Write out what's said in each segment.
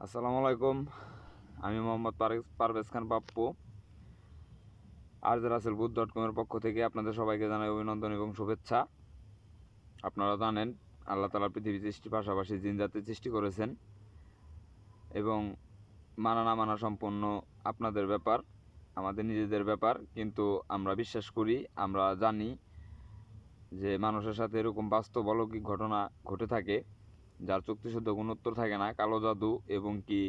আসসালামু আলাইকুম। আমি মোহাম্মদ পারভেজ খান পাপ্পু RJRussellBooth.com-এর পক্ষ থেকে আপনাদের সবাইকে জানাই অভিনন্দন এবং শুভেচ্ছা। আপনারা জানেন আল্লাহ তাআলা পৃথিবী সৃষ্টির পাশাপাশি জিন জাতি সৃষ্টি করেছেন এবং মানা না মানা সম্পূর্ণ আপনাদের ব্যাপার, আমাদের নিজেদের ব্যাপার। কিন্তু আমরা বিশ্বাস করি, আমরা জানি যে মানুষের সাথে এরকম বাস্তব অলৌকিক ঘটনা ঘটে থাকে যার যুক্তিসুদ্ধ কোনো উত্তর থাকে না। কালো জাদু এবং কি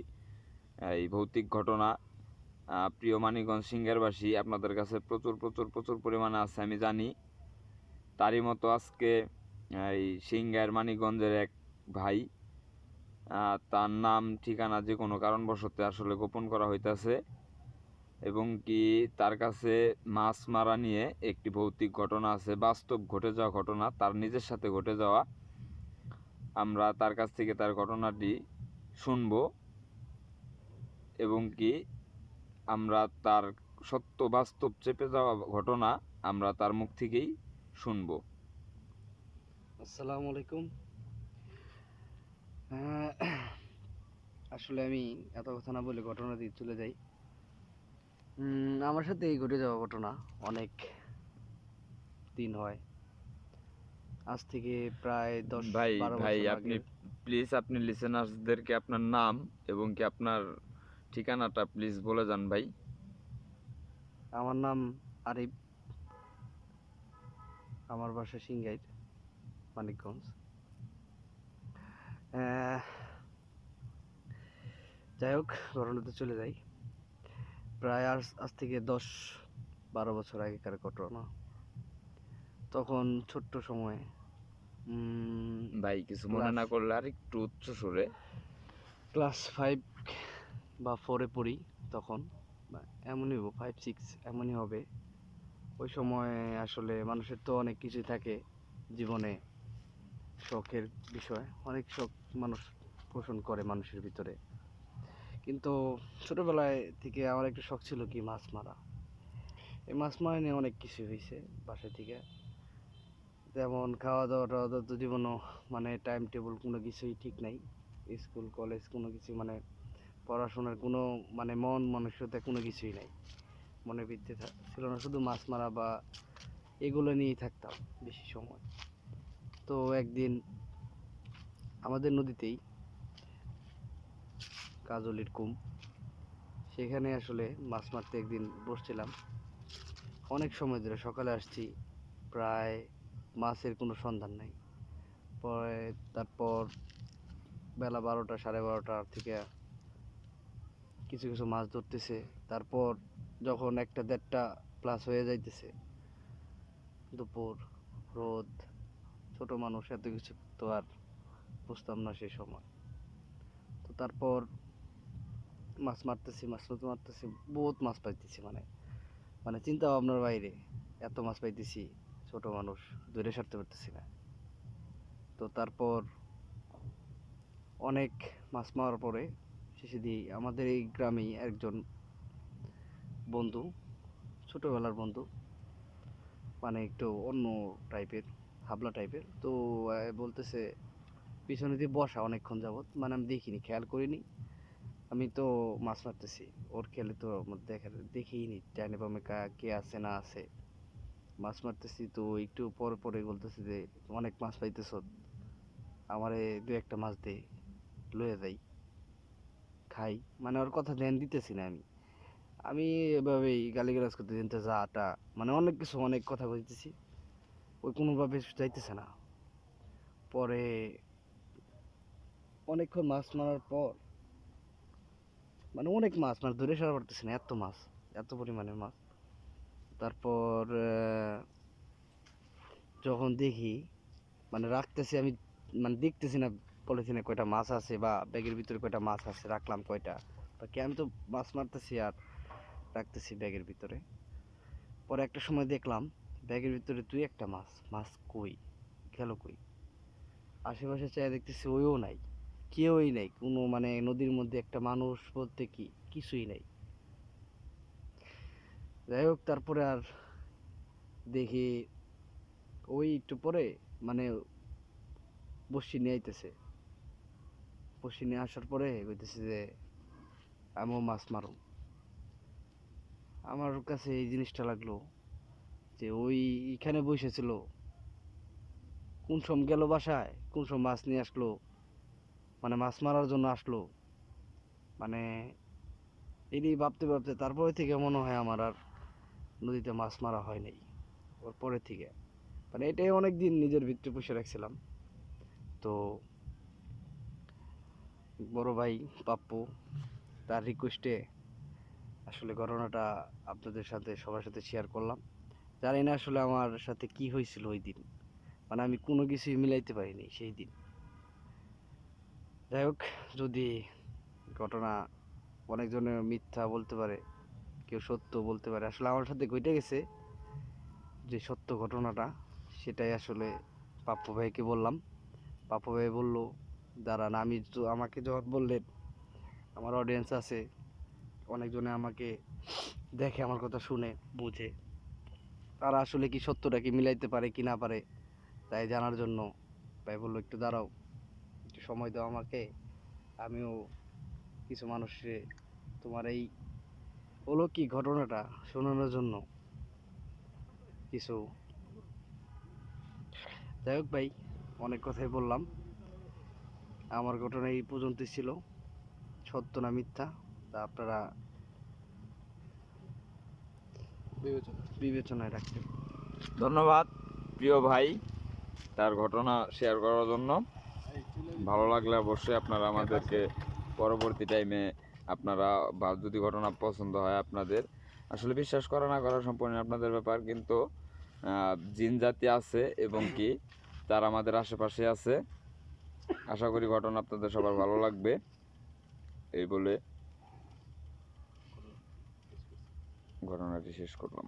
এই ভৌতিক ঘটনা প্রিয় মানিকগঞ্জ সিংহেরবাসী আপনাদের কাছে প্রচুর প্রচুর প্রচুর পরিমাণে আছে আমি জানি। তারই মতো আজকে এই সিংহের মানিকগঞ্জের এক ভাই, তার নাম ঠিকানা যে কোনো কারণবশত আসলে গোপন করা হইতেছে এবং কি তার কাছে মাছ মারা নিয়ে একটি ভৌতিক ঘটনা আছে, বাস্তব ঘটে যাওয়া ঘটনা, তার নিজের সাথে ঘটে যাওয়া। আমরা তার কাছ থেকে তার ঘটনাটি শুনব এবং কি আমরা তার সত্য বাস্তব চেপে যাওয়া ঘটনা আমরা তার মুখ থেকেই শুনব। আসসালামু আলাইকুম। আসলে আমি এত কথা না বলে ঘটনা দিয়ে চলে যাই। আমার সাথে এই ঘটে যাওয়া ঘটনা অনেক দিন হয়, আজ থেকে প্রায় ভাই 10-12 ভাই বছর আপনি আগের। প্লিজ আপনি লিসেনার্সদেরকে আপনার নাম এবং কি আপনার ঠিকানাটা প্লিজ বলে যান ভাই। আমার নাম আরিফ, আমার বাসা সিংগাইর, মানিকগঞ্জ। আহ, যাই হোক, ঘটনাতে চলে যাই। প্রায় আজ থেকে 10-12 বছর আগেকার ঘটনা। তখন ছোট্ট সময়ে ভাই কিছু মনে ক্লাস না করলে আর একটু উচ্চ সুরে। ক্লাস 5 বা 4-এ পড়ি তখন, বা এমনই 5-6 এমনই হবে। ওই সময় আসলে মানুষের তো অনেক কিছুই থাকে জীবনে, শখের বিষয়, অনেক শখ মানুষ পোষণ করে মানুষের ভিতরে। কিন্তু ছোটবেলায় থেকে আমার একটা শখ ছিল কি, মাছ মারা। এই মাছ মারা নিয়ে অনেক কিছু হয়েছে বাসা থেকে, যেমন খাওয়া দাওয়া টাওয়া দাওয়া তো জীবনও মানে টাইম টেবিল কোনো কিছুই ঠিক নাই। স্কুল কলেজ কোনো কিছু মানে পড়াশোনার কোনো মানে মন মানসিকতা কোনো কিছুই নাই, মনের ভিত্তি ছিল না, শুধু মাছ মারা বা এগুলো নিয়েই থাকতাম বেশি সময়। তো একদিন আমাদের নদীতেই কাজলির কুম, সেখানে আসলে মাছ মারতে একদিন বসছিলাম। অনেক সময় ধরে সকালে আসছি, প্রায় মাছের কোনো সন্ধান নাই। পরে তারপর বেলা 12টা 12:30 থেকে কিছু কিছু মাছ ধরতেছে। তারপর যখন 1টা 1:30 প্লাস হয়ে যাইতেছে, দুপুর, রোদ, ছোট মানুষ এত কিছু তো আর বুঝতাম না সেই সময়। তো তারপর মাছ মারতেছি, মাছ মারতে মারতেছি, বহুত মাছ পাইতেছি, মানে মানে চিন্তা ভাবনার বাইরে এত মাছ পাইতেছি। ছোট মানুষ, ধরে সারতে পারতেছি না। তো তারপর অনেক মাছ মারার পরে শেষে দিই আমাদের এই গ্রামেই একজন বন্ধু, ছোটবেলার বন্ধু, মানে একটু অন্য টাইপের, হাবলা টাইপের। তো বলতেছে পিছনে দিয়ে বসা অনেকক্ষণ যাবত, মানে আমি দেখিনি, খেয়াল করিনি। আমি তো মাছ মারতেছি, ওর খেলে তো আমার দেখিনি, জানি বা আমি কে আছে না আছে। মাছ মারতেছি তো একটু পরে পরে বলতেছে যে অনেক মাছ পাইতেছ, আমারে 2-1টা মাছ দে, লয়ে যাই, খাই। মানে ওর কথা ধ্যান দিতেছি না আমি। আমি এভাবেই গালিগালাজ করতে দিনতে যা টা, মানে অনেক কিছু অনেক কথা বলতেছি, ওই কোনোভাবে যাইতেছে না। পরে অনেকক্ষণ মাছ মারার পর, মানে অনেক মাছ, মানে ধরে সারা পারতেছি না, এত মাছ, এত পরিমাণের মাছ। তারপর যখন দেখি, মানে রাখতেছি আমি, মানে দেখতেছি না পলিথিনে কয়টা মাছ আছে বা ব্যাগের ভিতরে কয়টা মাছ আছে, রাখলাম কয়টা বা কি, আমি তো মাছ মারতেছি আর রাখতেছি ব্যাগের ভিতরে। পরে একটা সময় দেখলাম ব্যাগের ভিতরে 2-1টা মাছ, মাছ কই গেল কই? আশেপাশে চাই দেখতেছি ওইও নাই, কেউই নাই, কোনো মানে নদীর মধ্যে একটা মানুষ বলতে কি কিছুই নাই। যাই হোক, তারপরে আর দেখি ওই একটু পরে মানে বড়শি নিয়ে আইতেছে, বসি নিয়ে আসার পরে কইতেছে যে আমিও মাছ মারো। আমার কাছে এই জিনিসটা লাগলো যে ওই এখানে বসেছিল, কোন সম গেল বাসায়, কোন সম মাছ নিয়ে আসলো, মানে মাছ মারার জন্য আসলো। মানে এটি ভাবতে ভাবতে তারপরে থেকে মনে হয় আমার আর নদীতে মাছ মারা হয় নাই ওর পরে থেকে। মানে এটাই অনেক দিন নিজের ভিতরে পুষে রাখছিলাম। তো বড় ভাই পাপ্পু তার রিকোয়েস্টে আসলে ঘটনাটা আপনাদের সাথে সবার সাথে শেয়ার করলাম। জানি না আসলে আমার সাথে কি হয়েছিল ওই দিন, মানে আমি কোনো কিছুই মিলাইতে পারিনি সেই দিন। যাই হোক, যদি ঘটনা অনেকজনে মিথ্যা বলতে পারে, কেউ সত্য বলতে পারে, আসলে আমার সাথে ঘটে গেছে যে সত্য ঘটনাটা, সেটাই আসলে পাপ্পু ভাইকে বললাম। পাপ্পু ভাই বললো দাঁড়ান, আমি তো আমাকে যখন বললেন আমার অডিয়েন্স আছে, অনেকজনে আমাকে দেখে, আমার কথা শুনে বুঝে, তারা আসলে কি সত্যটা কি মিলাইতে পারে কি না পারে, তাই জানার জন্য ভাই বললো একটু দাঁড়াও, একটু সময় দাও আমাকে, আমিও কিছু মানুষে তোমার এই অলৌকিক ঘটনাটা শোনানোর জন্য কিছু। যাই হোক ভাই, অনেক কথাই বললাম। আমার ঘটনা এই পর্যন্তই ছিল, সত্য না মিথ্যা তা আপনারা বিবেচনায় রাখবেন। ধন্যবাদ প্রিয় ভাই তার ঘটনা শেয়ার করার জন্য। ভালো লাগলে অবশ্যই আপনারা আমাদেরকে পরবর্তী টাইমে আপনারা বা যদি ঘটনা পছন্দ হয় আপনাদের, আসলে বিশ্বাস করা না করা সম্পূর্ণ আপনাদের ব্যাপার, কিন্তু জিন জাতি আছে এবং কি তার আমাদের আশেপাশে আছে। আশা করি ঘটনা আপনাদের সবার ভালো লাগবে। এই বলে ঘটনাটি শেষ করলাম।